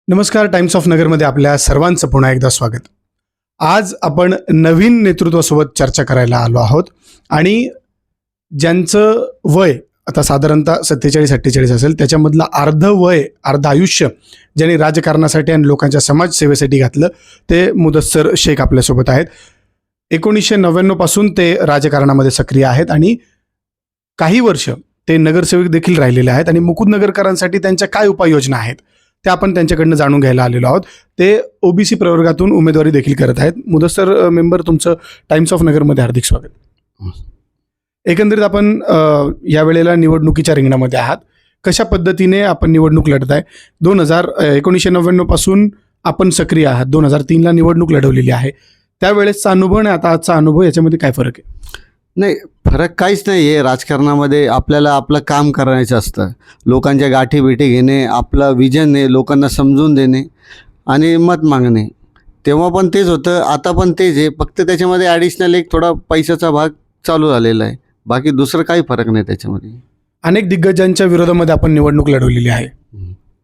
नमस्कार. Times of नगरमध्ये आपल्या सर्वांचं पुन्हा एकदा स्वागत. आज आपण नवीन नेतृत्वासोबत चर्चा करायला आलो आहोत आणि ज्यांचं वय आता साधारणतः 47-48 असेल, त्याच्यामधलं अर्ध आयुष्य ज्यांनी राजकारणासाठी आणि लोकांच्या समाजसेवेसाठी घातलं ते मुदस्सर शेख आपल्यासोबत आहेत. 1999 पासून ते राजकारणामध्ये सक्रिय आहेत आणि काही वर्ष ते नगरसेवक देखील राहिलेले आहेत आणि मुकुंदनगरकरांसाठी त्यांच्या काय उपाययोजना आहेत ते आपण त्यांच्याकडनं जाणून घ्यायला आलेलो आहोत. ते ओबीसी प्रवर्गातून उमेदवारी देखील करत आहेत. मुदस्सर मेंबर, तुमचं टाइम्स ऑफ नगरमध्ये हार्दिक स्वागत. एकंदरीत आपण यावेळेला निवडणुकीच्या रिंगणामध्ये आहात. कशा पद्धतीने आपण निवडणूक लढताय? 1999 पासून आपण सक्रिय आहात. 2003ला निवडणूक लढवलेली आहे. त्यावेळेसचा अनुभव आणि आता आजचा अनुभव याच्यामध्ये काय फरक आहे? नाही, फरक काहीच नाही आहे. राजकारणामध्ये आपल्याला आपलं काम करायचं असतं. लोकांच्या गाठीभेटी घेणे, आपलं विजन आहे, लोकांना समजून देणे आणि मत मागणे. तेव्हा पण तेच होतं, आता पण तेच आहे. फक्त त्याच्यामध्ये ॲडिशनल एक थोडा पैशाचा भाग चालू झालेला आहे. बाकी दुसरं काही फरक नाही त्याच्यामध्ये. अनेक दिग्गजांच्या विरोधामध्ये आपण निवडणूक लढवलेली आहे.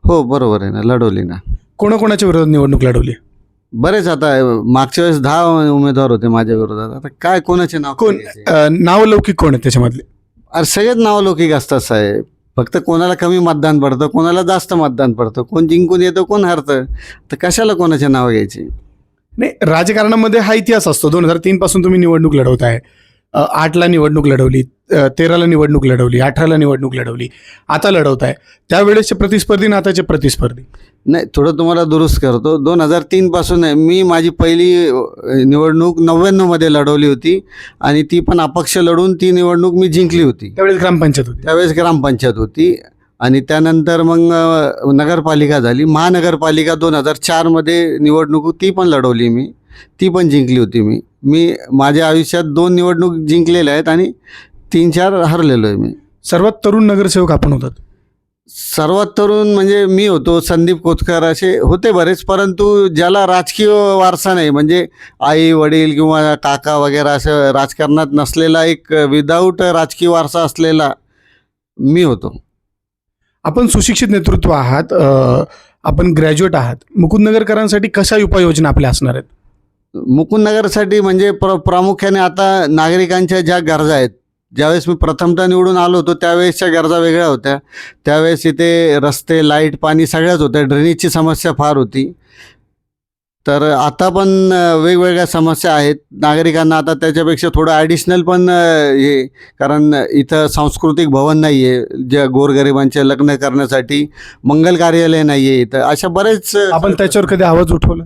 हो, बरोबर आहे ना, लढवली ना. कोणाकोणाच्या विरोधात निवडणूक लढवली? बरेच. आता मागच्या वेळेस 10 उमेदवार होते माझ्या विरोधात. आता काय कोणाचे नाव? कोण नावलौकिक कोण आहेत त्याच्यामधले? अरे सगळेच नावलौकिक असतात साहेब. फक्त कोणाला कमी मतदान पडतं, कोणाला जास्त मतदान पडतं, कोण जिंकून येतं, कोण हरतं. तर कशाला कोणाचे नाव घ्यायचे? नाही, राजकारणामध्ये हा इतिहास असतो. 2003 पासून तुम्ही निवडणूक लढवताय. 8ला निवडणूक लढवली, 13ला निवडणूक लढवली, 18ला निवडणूक लढवली, आता लढवताय. त्यावेळेसचे प्रतिस्पर्धी आणि आताचे प्रतिस्पर्धी? नाही, थोडं तुम्हाला दुरुस्त करतो. 2003 पासून मी माझी पहिली निवडणूक 99मध्ये लढवली होती आणि ती पण अपक्ष लढून ती निवडणूक मी जिंकली होती. त्यावेळेस ग्रामपंचायत होती. त्यावेळेस ग्रामपंचायत होती आणि त्यानंतर मग नगरपालिका झाली. महानगरपालिका 2004मध्ये निवडणूक ती पण लढवली मी, ती पण जिंकली होती. मी माझ्या आयुष्यात 2 निवडणूक जिंकलेल्या आहेत आणि 3-4 हरलेलो आहे मी. सर्वात तरुण नगरसेवक आपण होतात. सर्वात तरुण म्हणजे मी होतो, संदीप कोतकर असे होते बरेच. परंतु ज्याला राजकीय वारसा नाही, म्हणजे आई वडील किंवा काका वगैरे असं राजकारणात नसलेला, एक विदाऊट राजकीय वारसा असलेला मी होतो. आपण सुशिक्षित नेतृत्व आहात, आपण ग्रॅज्युएट आहात. मुकुंदनगरकरांसाठी कशा उपाययोजना आपल्या असणार आहेत? मुकुंदनगरसाठी म्हणजे प्रामुख्याने आता नागरिकांच्या ज्या गरजा आहेत, ज्यावेळेस मी प्रथमतः निवडून आलो होतो त्यावेळेसच्या गरजा वेगळ्या होत्या. त्यावेळेस इथे रस्ते, लाईट, पाणी सगळ्याच होत्या. ड्रेनेजची समस्या फार होती. तर आता पण वेगवेगळ्या समस्या आहेत नागरिकांना. आता त्याच्यापेक्षा थोडं ॲडिशनल पण हे, कारण इथं सांस्कृतिक भवन नाही आहे, ज्या गोरगरिबांचे लग्न करण्यासाठी मंगल कार्यालय नाही आहे इथं. अशा बरेच आपण त्याच्यावर कधी आवाज उठवला?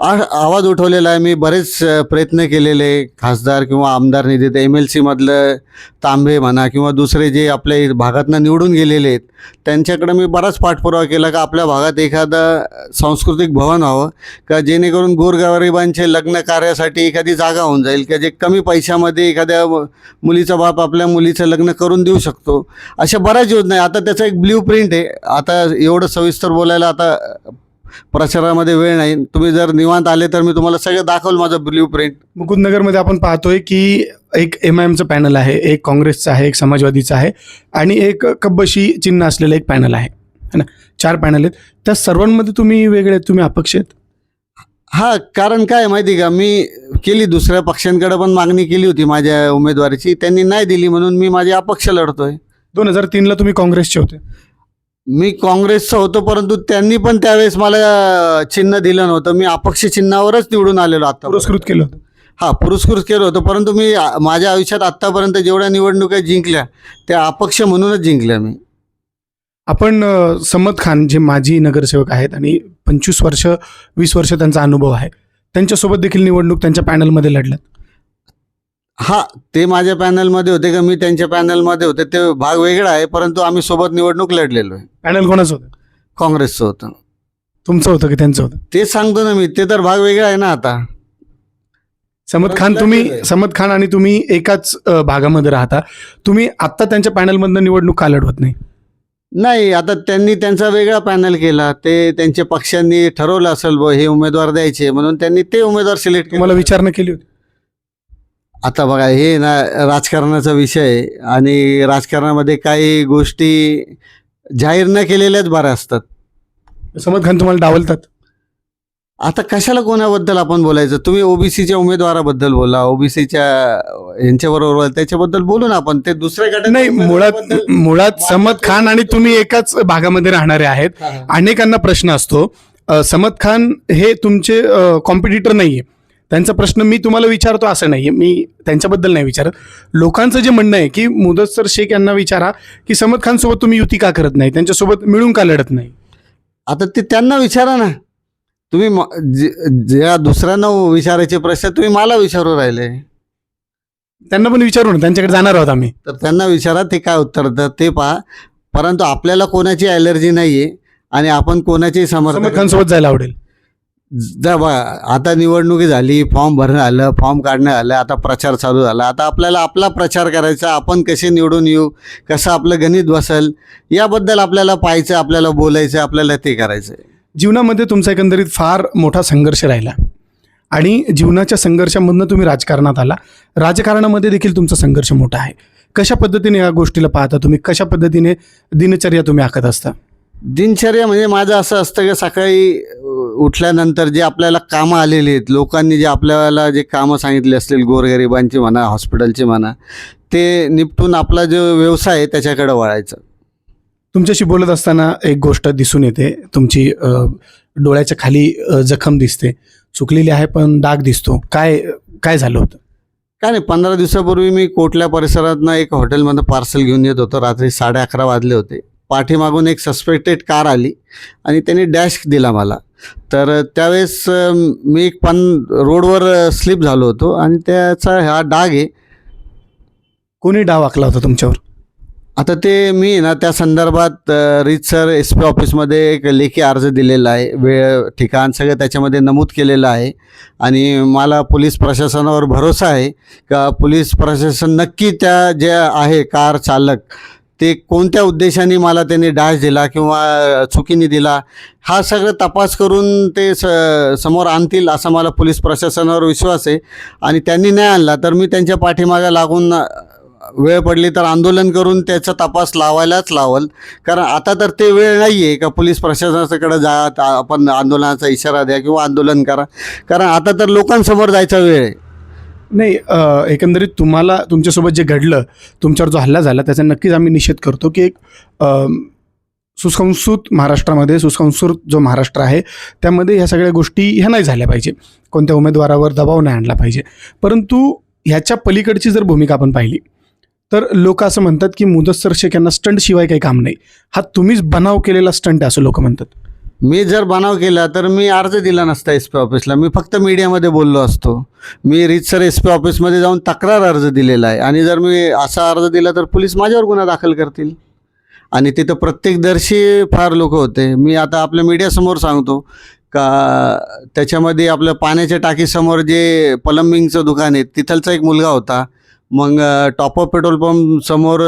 आवाज उठवलेला आहे मी. बरेच प्रयत्न केलेले, खासदार किंवा आमदार निधीत MLC मधलं तांबे म्हणा किंवा दुसरे जे आपल्या भागातनं निवडून गेलेले आहेत त्यांच्याकडे मी बराच पाठपुरावा केला का आपल्या भागात एखादं सांस्कृतिक भवन व्हावं का, जेणेकरून गोरगरिबांचे लग्न कार्यासाठी एखादी जागा होऊन जाईल का, जे कमी पैशामध्ये एखाद्या मुलीचा बाप आपल्या मुलीचं लग्न करून देऊ शकतो. अशा बऱ्याच योजना आहे. आता त्याचा एक ब्ल्यू प्रिंट आहे. आता एवढं सविस्तर बोलायला आता प्रचारामध्ये वेळ नाही. तुम्ही जर निवांत आले तर मी तुम्हाला सगळं दाखवलं माझं ब्ल्यू प्रिंट. मुकुंदनगरमध्ये आपण पाहतोय की एक MIMचं पॅनल आहे, एक काँग्रेसचं आहे, एक समाजवादीचं आहे आणि एक कब्बशी चिन्ह असलेलं एक पॅनल आहे ना. 4 पॅनल आहेत. त्या सर्वांमध्ये तुम्ही वेगळे आहेत, तुम्ही अपक्ष आहेत. हां, कारण काय माहिती का, मी केली, दुसऱ्या पक्षांकडे पण मागणी केली होती माझ्या उमेदवारीची, त्यांनी नाही दिली म्हणून मी माझे अपक्ष लढतोय. 2003ला तुम्ही काँग्रेसचे होते. मी काँग्रेसचा होतो, परंतु त्यांनी पण त्यावेळेस मला चिन्ह दिलं नव्हतं. मी अपक्ष चिन्हावरच निवडून आलेलो. आता पुरस्कृत केलं होतं. हां, पुरस्कृत केलं होतं. परंतु मी माझ्या आयुष्यात आत्तापर्यंत जेवढ्या निवडणुका जिंकल्या त्या अपक्ष म्हणूनच जिंकल्या मी. आपण समद खान जे माजी नगरसेवक आहेत आणि 20 वर्ष त्यांचा अनुभव आहे, त्यांच्यासोबत देखील निवडणूक त्यांच्या पॅनलमध्ये लढल्यात. हां, ते माझ्या पॅनलमध्ये होते का मी त्यांच्या पॅनलमध्ये होते, ते भाग वेगळा आहे. परंतु आम्ही सोबत निवडणूक लढलेलो आहे. पॅनल कोणाचं होतं? काँग्रेसचं होतं. तुमचं होतं की त्यांचं होतं? तेच सांगतो ना मी, ते तर भाग वेगळा आहे ना. आता समद खान आणि तुम्ही एकाच भागामध्ये राहता. तुम्ही आत्ता त्यांच्या पॅनलमधनं निवडणूक का लढवत नाही? नाही, आता त्यांनी त्यांचा वेगळा पॅनल केला. ते त्यांच्या पक्षांनी ठरवलं असेल हे उमेदवार द्यायचे म्हणून त्यांनी ते उमेदवार सिलेक्ट केले. मला विचारणा केली होती? आता बघा, हे ना राजकारणाचा विषय आहे आणि राजकारणामध्ये काही गोष्टी जाहीर न केलेल्याच बऱ्या असतात. समद खान तुम्हाला डावलतात? आता कशाला कोणाबद्दल आपण बोलायचं? तुम्ही ओबीसीच्या उमेदवाराबद्दल बोला, ओबीसीच्या यांच्याबरोबर बोला, त्याच्याबद्दल बोलू ना आपण. ते दुसऱ्या गटाच्या नाही, मुळात समद खान आणि तुम्ही एकाच भागामध्ये राहणारे आहेत. अनेकांना प्रश्न असतो, समद खान हे तुमचे कॉम्पिटिटर नाहीये. त्यांचा प्रश्न मी तुम्हाला विचारतो असं नाहीये, मी त्यांच्याबद्दल नाही विचारत. लोकांचं जे म्हणणं आहे की मुदस्सर शेख यांना विचारा की समद खान सोबत तुम्ही युती का करत नाही, त्यांच्यासोबत मिळून का लढत नाही. आता ते त्यांना विचारा ना. तुम्ही ज्या दुसऱ्यांना विचारायचे प्रश्न तुम्ही मला विचारू राहिले. त्यांना पण विचारू ना, त्यांच्याकडे जाणार आहोत आम्ही. तर त्यांना विचारा, ते काय उत्तर देतात ते पहा. परंतु आपल्याला कोणाची ॲलर्जी नाही आहे आणि आपण कोणाची समद समर्थन. खान सोबत जायला आवडेल. जा बा, आता निवडणुकी झाली, फॉर्म भरणं आलं, फॉर्म काढणं आलं, आता प्रचार चालू झाला. आता आपल्याला आपला प्रचार करायचा, आपण कसे निवडून येऊ, कसं आपलं गणित बसेल, याबद्दल आपल्याला पाहायचं, आपल्याला बोलायचं, आपल्याला ते करायचं. जीवनामध्ये तुमचा एकंदरीत फार मोठा संघर्ष राहिला आणि जीवनाच्या संघर्षामधनं तुम्ही राजकारणात आला. राजकारणामध्ये देखील तुमचा संघर्ष मोठा आहे. कशा पद्धतीने या गोष्टीला पाहता तुम्ही? कशा पद्धतीने दिनचर्या तुम्ही आखत असता? दिनचर्या म्हणजे माझं असं असतं की सकाळी उठल्यानंतर जे आपल्याला कामं आलेली आहेत, लोकांनी जे आपल्याला जे कामं सांगितले असतील, गोरगरिबांची म्हणा, हॉस्पिटलची म्हणा, ते निपटून आपला जो व्यवसाय आहे त्याच्याकडे वळायचं. तुमच्याशी बोलत असताना एक गोष्ट दिसून येते, तुमची डोळ्याच्या खाली जखम दिसते, सुकलेली आहे पण डाग दिसतो. काय झालं होतं? काय नाही, 15 दिवसापूर्वी मी कोटल्या परिसरातनं एक हॉटेलमध्ये पार्सल घेऊन येत होतो. रात्री 11:30 वाजले होते. पाठीमागून एक सस्पेक्टेड कार आली आणि त्यांनी डॅश दिला मला. तर त्यावेळेस मी एक रोडवर स्लिप झालो होतो आणि त्याचा हा डाग आहे. कोणी डाव आखला होता तुमच्यावर? आता ते मी ना त्या संदर्भात रीतसर SP ऑफिसमध्ये एक लेखी अर्ज दिलेला आहे. वेळ, ठिकाण सगळं त्याच्यामध्ये नमूद केलेलं आहे आणि मला पोलीस प्रशासनावर भरोसा आहे का पोलीस प्रशासन नक्की त्या ज्या आहे कार चालक, ते कोणत्या उद्देशाने मला त्यांनी डॅश दिला किंवा चुकीने दिला, हा सगळं तपास करून ते समोर आणतील असा मला पोलीस प्रशासनावर विश्वास आहे. आणि त्यांनी नाही आणला तर मी त्यांच्या पाठीमागे लागून वेळ पडली तर आंदोलन करून त्याचा तपास लावायलाच लावल. कारण आता तर ते वेळ नाही आहे का पोलीस प्रशासनाकडे जा, आपण आंदोलनाचा इशारा द्या किंवा आंदोलन करा. कारण आता तर लोकांसमोर जायचा वेळ आहे. नाही, एकंदरीत तुम्हाला तुमच्यासोबत जे घडलं, तुमच्यावर जो हल्ला झाला त्याचा नक्कीच आम्ही निषेध करतो की एक सुसंस्कृत महाराष्ट्रामध्ये, सुसंस्कृत जो महाराष्ट्र आहे त्यामध्ये ह्या सगळ्या गोष्टी ह्या नाही झाल्या पाहिजे. कोणत्या उमेदवारावर दबाव नाही आणला पाहिजे. परंतु ह्याच्या पलीकडची जर भूमिका आपण पाहिली तर लोक असं म्हणतात की मुदस्सर शेख यांना स्टंट शिवाय काही काम नाही. हा तुम्हीच बनाव केलेला स्टंट आहे असं लोक म्हणतात. मी जर बनाव केला तर मी अर्ज दिला नसता SP ऑफिसला. मी फक्त मीडियामध्ये बोललो असतो. मी रीतसर SP ऑफिसमध्ये जाऊन तक्रार अर्ज दिलेला आहे आणि जर मी असा अर्ज दिला तर पोलीस माझ्यावर गुन्हा दाखल करतील. आणि तिथं प्रत्यक्षदर्शी फार लोक होते. मी आता आपल्या मीडियासमोर सांगतो का त्याच्यामध्ये आपल्या पाण्याच्या टाकीसमोर जे प्लंबिंगचं दुकान आहे तिथलचा एक मुलगा होता. मग टॉप अप पेट्रोल पंप समोर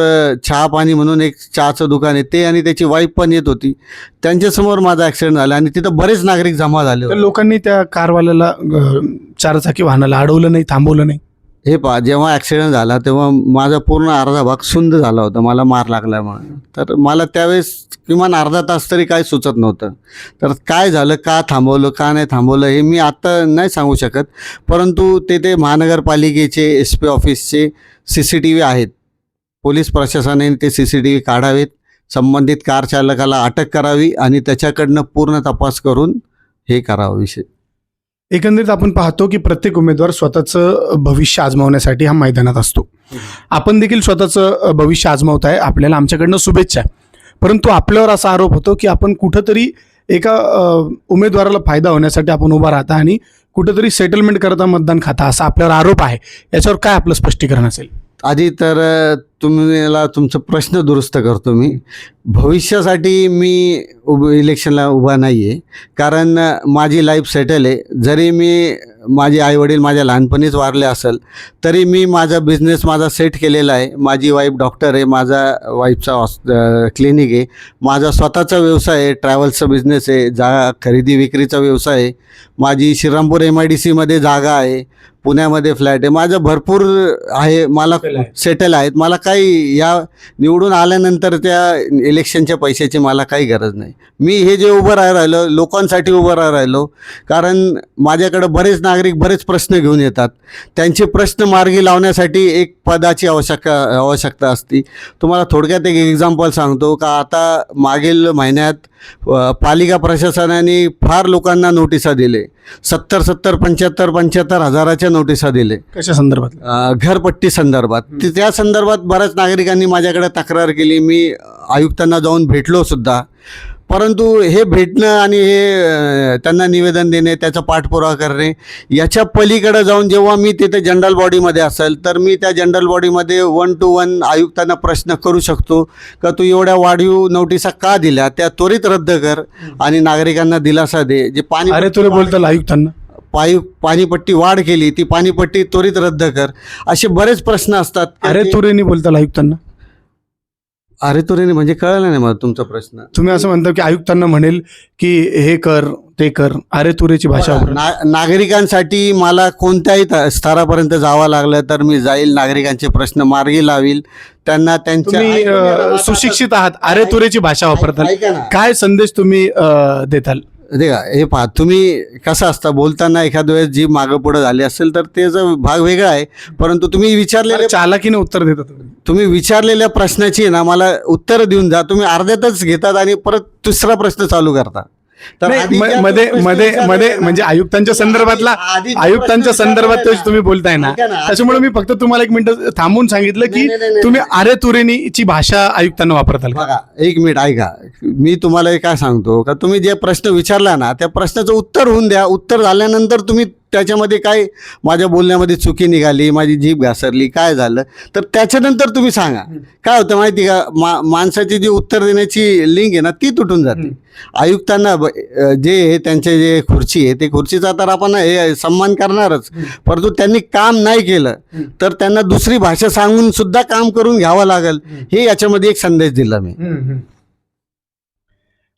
चहा पाणी म्हणून एक चहाचं दुकान आहे ते, आणि त्याची वाईफ पण येत होती. त्यांच्यासमोर माझा ॲक्सिडेंट झाला आणि तिथं बरेच नागरिक जमा झाले तर होते. लोकांनी त्या कारवाल्याला, चारचाकी वाहनाला अडवलं नाही, थांबवलं नाही. हे पहा, जेव्हा ॲक्सिडेंट झाला तेव्हा माझा पूर्ण अर्धा भाग सुंद झाला होता, मला मार लागल्यामुळे. तर मला त्यावेळेस किमान अर्धा तास तरी काही सुचत नव्हतं. तर काय झालं, का थांबवलं, का नाही थांबवलं हे मी आत्ता नाही सांगू शकत. परंतु ते महानगरपालिकेचे SP ऑफिसचे CCTV आहेत. पोलीस प्रशासनाने ते CCTV काढावेत, संबंधित कार चालकाला अटक करावी आणि त्याच्याकडनं पूर्ण तपास करून हे करावं विषय. एकंदरीत आपण पाहतो की प्रत्येक उमेदवार स्वतःचं भविष्य आजमावण्यासाठी हा मैदानात असतो. आपण देखील स्वतःचं भविष्य आजमावत आहे, आपल्याला आमच्याकडनं शुभेच्छा. परंतु आपल्यावर असा आरोप होतो की आपण कुठंतरी एका उमेदवाराला फायदा होण्यासाठी आपण उभा राहता आणि कुठंतरी सेटलमेंट करता मतदान खाता, असा आपल्यावर आरोप आहे. याच्यावर काय आपलं स्पष्टीकरण असेल? आधी तर तुम्हाला तुमचा प्रश्न दुरुस्त करतो. मी भविष्यासाठी मी इलेक्शनला उभा नाही आहे. कारण माझी लाईफ सेटल आहे. जरी मी माझे आईवडील माझ्या लहानपणीच वारले असेल तरी मी माझा बिझनेस माझा सेट केलेला आहे. माझी वाईफ डॉक्टर आहे, माझा वाईफचा क्लिनिक आहे, माझा स्वतःचा व्यवसाय आहे, ट्रॅव्हल्सचा बिझनेस आहे, जागा खरेदी विक्रीचा व्यवसाय आहे, माझी श्रीरामपूर MIDCमध्ये जागा आहे, पुण्यामध्ये फ्लॅट आहे, माझं भरपूर आहे, मला सेटल आहेत. मला काय काही या निवडून आल्यानंतर त्या इलेक्शनच्या पैशाची मला काही गरज नाही. मी हे जे उभं राहिलो लोकांसाठी उभं राहिलो, कारण माझ्याकडं बरेच नागरिक बरेच प्रश्न घेऊन येतात. त्यांचे प्रश्न मार्गी लावण्यासाठी एक पदाची आवश्यकता असते. तुम्हाला थोडक्यात एक एक्झाम्पल सांगतो का आता मागील महिन्यात पालिका प्रशासनाने फार लोकांना नोटिसा दिले. 75 हजाराच्या नोटिसा दिले. कशा संदर्भात? घरपट्टी संदर्भात. त्या संदर्भात बऱ्याच नागरिकांनी माझ्याकडे तक्रार केली. मी आयुक्तांना जाऊन भेटलो सुद्धा. परंतु हे भेटणं आणि हे त्यांना निवेदन देणे, त्याचा पाठपुरावा करणे, याच्या पलीकडे जाऊन जेव्हा मी तिथे जनरल बॉडीमध्ये असेल तर मी त्या जनरल बॉडीमध्ये 1 to 1 आयुक्तांना प्रश्न करू शकतो का तू एवढ्या वाढीव नोटिसा का दिल्या, त्या त्वरित रद्द कर आणि नागरिकांना दिलासा दे. जे पाणी अरे तुला बोलता आयुक्तांना पाणीपट्टी वाढ केली, ती पाणीपट्टी त्वरित रद्द कर, असे बरेच प्रश्न असतात. अरे तुरेनी बोलता आयुक्तांना? अरे तुरेने म्हणजे कळलं नाही मला तुमचा प्रश्न. तुम्ही असं म्हणता की आयुक्तांना म्हणेल की हे कर ते कर, अरे तुरेची भाषा वापरा. नागरिकांसाठी मला कोणत्याही स्तरापर्यंत जावं लागलं तर मी जाईल, नागरिकांचे प्रश्न मार्गी लावील, त्यांना तुम्ही त्यांच्या सुशिक्षित आहात, अरे तुरेची भाषा वापरताल. ऐका ना. काय संदेश तुम्ही देताल? हे पहा, तुम्ही कसं असता बोलताना एखाद्या वेळेस जी मागं पुढं झाली असेल तर त्याचा भाग वेगळा आहे. परंतु चालाकीने उत्तर देता तुम्ही विचारलेल्या प्रश्नाची ना मला उत्तर देऊन जा. तुम्ही अर्ध्यातच घेतात आणि परत दुसरा प्रश्न चालू करता. तर आधी ज्या मध्ये प्रश्न मध्ये विचारलेला मध्ये आहे ना, म्हणजे आयुक्तांच्या संदर्भातला आधी जो आयुक्तांच्या प्रश्न संदर्भात विचारलेला ते तुम्ही बोलताय ना, ऐका ना, त्याच्यामुळे मी फक्त तुम्हाला 1 मिनिट थांबून सांगितलं की नाही. तुम्ही अरे तुरेनीची भाषा आयुक्तांना वापरताल का? बघा 1 मिनिट ऐका. मी तुम्हाला हे काय सांगतो का तुम्ही जे प्रश्न विचारला ना त्या प्रश्नाचं उत्तर होऊन द्या. उत्तर झाल्यानंतर तुम्ही त्याच्यामध्ये काय माझ्या बोलण्यामध्ये चुकी निघाली, माझी जीभ घासरली, काय झालं तर त्याच्यानंतर तुम्ही सांगा. काय होतं माहिती का, माणसाची जी उत्तर देण्याची लिंक आहे ना ती तुटून जाते. आयुक्तांना जे त्यांचे जे खुर्ची आहे ते खुर्चीचा तर आपण हे सन्मान करणारच, परंतु त्यांनी काम नाही केलं तर त्यांना दुसरी भाषा सांगून सुद्धा काम करून घ्यावं लागेल. हे याच्यामध्ये एक संदेश दिला मी.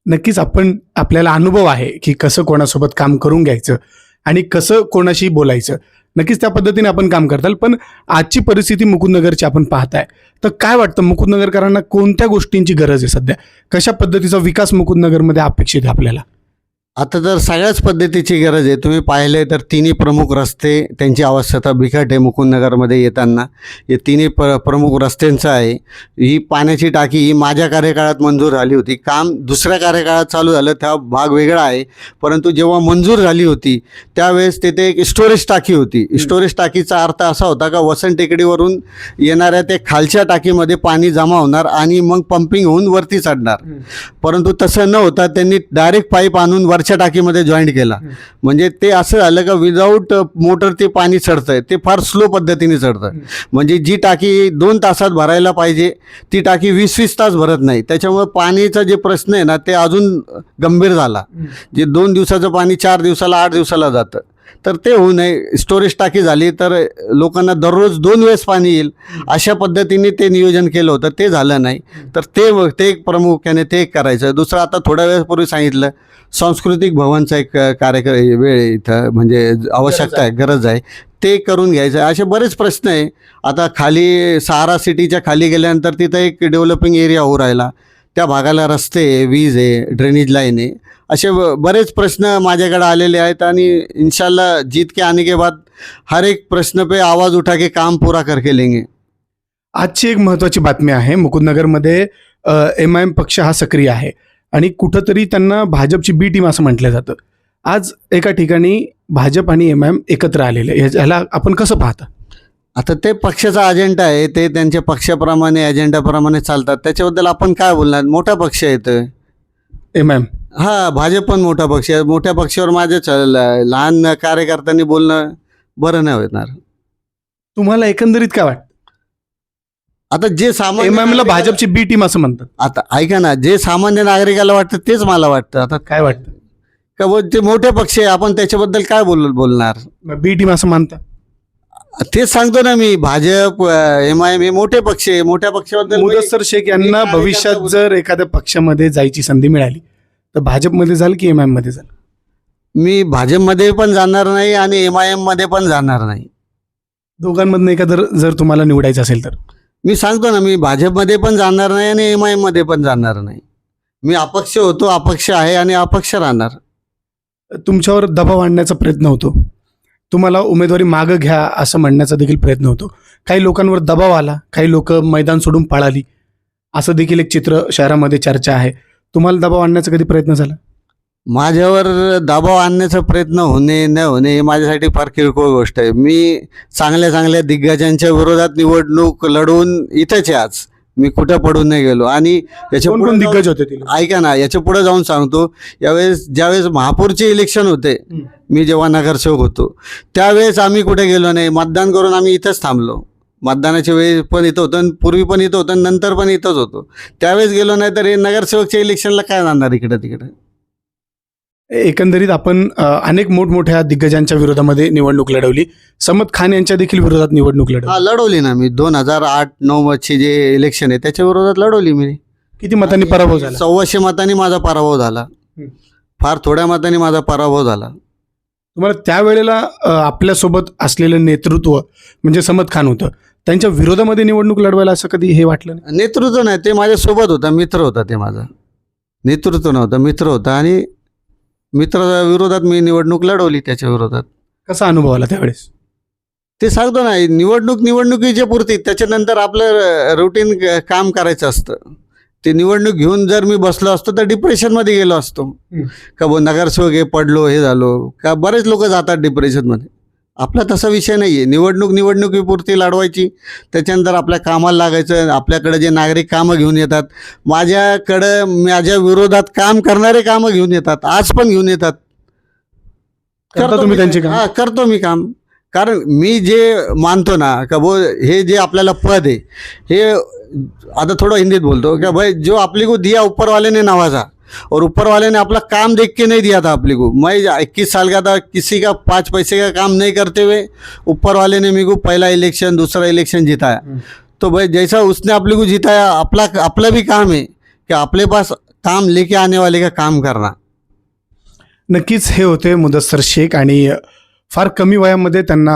नक्कीच आपल्याला अनुभव आहे की कसं कोणासोबत काम करून घ्यायचं आणि कसं कोणाशी बोलायचं. नक्कीच त्या पद्धतीने आपण काम करताल. पण आजची परिस्थिती मुकुंदनगरची आपण पाहताय तर काय वाटतं, मुकुंदनगरकरांना कोणत्या गोष्टींची गरज आहे सध्या? कशा पद्धतीचा विकास मुकुंदनगरमध्ये अपेक्षित आहे आपल्याला? आता तर सगळ्याच पद्धतीची गरज आहे. तुम्ही पाहिले तर तिन्ही प्रमुख रस्ते त्यांची अवस्था बिकट आहे. मुकुंदनगरमध्ये येताना हे तिन्ही प्रमुख रस्त्यांचं आहे. ही पाण्याची टाकी ही माझ्या कार्यकाळात मंजूर झाली होती. काम दुसऱ्या कार्यकाळात चालू झालं, त्या भाग वेगळा आहे. परंतु जेव्हा मंजूर झाली होती त्यावेळेस तेथे एक स्टोरेज टाकी होती. स्टोरेज टाकीचा अर्थ असा होता का वसंत टेकडीवरून येणाऱ्या ते खालच्या टाकीमध्ये पाणी जमा होणार आणि मग पंपिंग होऊन वरती चढणार. परंतु तसं न होता त्यांनी डायरेक्ट पाईप आणून वरच्या टाकीमध्ये जॉईंट केला. म्हणजे ते असं झालं का विदाऊट मोटर ते पाणी चढतंय, ते फार स्लो पद्धतीने चढतं. म्हणजे जी टाकी 2 तासात भरायला पाहिजे ती टाकी 20-20 तास भरत नाही. त्याच्यामुळे पाणीचा जे प्रश्न आहे ना ते अजून गंभीर झाला. जे 2 दिवसाचं पाणी 4 दिवसाला 8 दिवसाला जातं, तर ते होऊ नये. स्टोरेज टाकी झाली तर लोकांना दररोज 2 वेळेस पाणी येईल अशा पद्धतीने ते नियोजन केलं होतं. ते झालं नाही. तर ते एक प्रामुख्याने ते एक करायचं. दुसरं आता थोड्या वेळापूर्वी सांगितलं सांस्कृतिक भवनचा एक कार्यक्रम वेळ इथं म्हणजे आवश्यकता आहे, गरज आहे, ते करून घ्यायचं आहे. असे बरेच प्रश्न आहे. आता खाली सहारा सिटीच्या खाली गेल्यानंतर तिथं एक डेव्हलपिंग एरिया होऊ राहिला, त्या भागाला रस्ते आहे, वीज आहे, ड्रेनेज लाईन आहे. असे बरेच प्रश्न माझ्याकडे आलेले आहेत आणि इंशाल्लाह जीत के आने के बाद हर एक प्रश्न पे आवाज उठा के काम पूरा करके लेंगे. आजची एक महत्त्वाची बातमी आहे. मुकुंदनगरमध्ये MIM पक्ष हा सक्रिय आहे आणि कुठंतरी त्यांना भाजपची बी टीम असं म्हटलं जातं. आज एका ठिकाणी भाजप आणि MIM एकत्र आलेले, याला आपण कसं पाहता? आता ते पक्षाचा अजेंडा आहे, ते त्यांच्या पक्षाप्रमाणे अजेंडाप्रमाणे चालतात. त्याच्याबद्दल आपण काय बोलणार? मोठा पक्ष आहे तो MIM. हा, भाजप पण मोठा पक्ष आहे. मोठ्या पक्षावर माझ्या लहान कार्यकर्त्यांनी बोलणं बरं नाही होणार. तुम्हाला एकंदरीत काय वाटतं? आता जे सामान्य MIM ला भाजपची बी टीम असं म्हणतात. आता ऐका ना, जे सामान्य नागरिकाला वाटतं तेच मला वाटतं. आता काय वाटतं का ते मोठे पक्ष आहे, आपण त्याच्याबद्दल काय बोलणार? बी टीम असं मानता? तेच सांगतो ना मी, भाजप MIM हे मोठे पक्ष आहे. मोठ्या पक्षाबद्दल मुदस्सर शेख यांना भविष्यात जर एखाद्या पक्षामध्ये जायची संधी मिळाली तर भाजपमध्ये जाल की MIM मध्ये जाल? मी भाजपमध्ये पण जाणार नाही आणि MIM मध्ये पण जाणार नाही. दोघांमधनं एखादं जर तुम्हाला निवडायचं असेल तर? मी सांगतो ना, मी भाजपमध्ये पण जाणार नाही आणि MIM-मध्ये पण जाणार नाही. मी अपक्ष होतो, अपक्ष आहे आणि अपक्ष राहणार. तुमच्यावर दबाव आणण्याचा प्रयत्न होतो, तुम्हाला उमेदवारी मागं घ्या असं म्हणण्याचा देखील प्रयत्न होतो. काही लोकांवर दबाव आला, काही लोक मैदान सोडून पळाली, असं देखील एक चित्र शहरामध्ये चर्चा आहे. तुम्हाला दबाव आणण्याचा कधी प्रयत्न झाला? माझ्यावर दबाव आणण्याचा प्रयत्न होणे न होणे हे माझ्यासाठी फार किरकोळ गोष्ट आहे. मी चांगल्या चांगल्या दिग्गजांच्या विरोधात निवडणूक लढवून इथेच आहे आज. मी कुठं पडून नाही गेलो. आणि याच्या कोण कोण पुढे दिग्गज होते तिला? ऐका ना, याच्या पुढे जाऊन सांगतो. ज्यावेळेस महापौरचे इलेक्शन होते, मी जेव्हा नगरसेवक होतो, त्यावेळेस आम्ही कुठे गेलो नाही. मतदान करून आम्ही इथंच थांबलो. मतदानाच्या वेळी पण इथं होतं, पूर्वी पण इथं होतं, नंतर पण इथंच होतो. त्यावेळेस गेलो नाही तर हे नगरसेवकच्या इलेक्शनला काय जाणार इकडे तिकडे. एकंदरीत आपण अनेक मोठमोठ्या दिग्गजांच्या विरोधामध्ये निवडणूक लढवली. समद खान यांच्या देखील विरोधात निवडणूक हा, लढवली. लढवली ना मी. 2008-9 ची जे इलेक्शन आहे त्याच्या विरोधात लढवली मी. किती मतांनी पराभव झाला? 1400 मतांनी माझा पराभव झाला. फार थोड्या मतांनी माझा पराभव झाला. तुम्हाला त्यावेळेला आपल्यासोबत असलेलं नेतृत्व म्हणजे समद खान होतं, त्यांच्या विरोधामध्ये निवडणूक लढवायला असं कधी हे वाटलं नाही? नेतृत्व नाही, ते माझ्यासोबत होता, मित्र होता. ते माझा नेतृत्व नव्हता, मित्र होता. आणि मित्राच्या विरोधात मी निवडणूक लढवली. त्याच्या विरोधात कसा अनुभव आला त्यावेळेस? ते सांगतो ना, निवडणुकीच्या पुरती, त्याच्यानंतर आपलं रुटीन काम करायचं असतं. ते निवडणूक घेऊन जर मी बसलो असतो तर डिप्रेशनमध्ये गेलो असतो. का बो नगरसेवक हे पडलो, हे झालो का. बरेच लोक जातात डिप्रेशनमध्ये. आपला तसा विषय नाही आहे. निवडणुकीपुरती लढवायची, त्याच्यानंतर आपल्या कामाला लागायचं. आपल्याकडे जे नागरिक कामं घेऊन येतात, माझ्या विरोधात काम करणारे कामं घेऊन येतात, आज पण घेऊन येतात. करता तुम्ही त्यांची कामं? हां, करतो मी काम. कारण मी जे मानतो ना का वो हे जे आपल्याला पद आहे, हे आता थोड़ा हिंदीत बोलतो क्या भाई, जो अपने को दिया ऊपर वाले ने नवाजा, और ऊपर वाले ने अपना काम देख के नहीं दिया था अपने को. मैं 21 साल का था, किसी का 5 पैसे का काम नहीं करते हुए ऊपर वाले ने मेरे को पहला इलेक्शन, दूसरा इलेक्शन जिताया. तो भाई जैसा उसने अपने को जिताया, अपना भी काम है कि अपने पास काम लेके आने वाले का काम करना. नक्कीच हे होते मुदस्सर शेख आणि फार कमी वयामध्ये त्यांना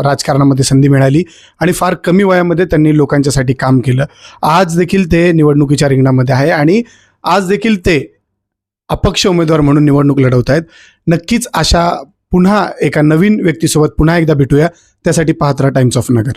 राजकारणामध्ये संधी मिळाली आणि फार कमी वयामध्ये त्यांनी लोकांच्यासाठी काम केलं. आज देखील ते निवडणुकीच्या रिंगणामध्ये आहे आणि आज देखील ते अपक्ष उमेदवार म्हणून निवडणूक लढवत आहेत. नक्कीच अशा पुन्हा एका नवीन व्यक्तीसोबत पुन्हा एकदा भेटूया. त्यासाठी पाहत राहा टाइम्स ऑफ नगर.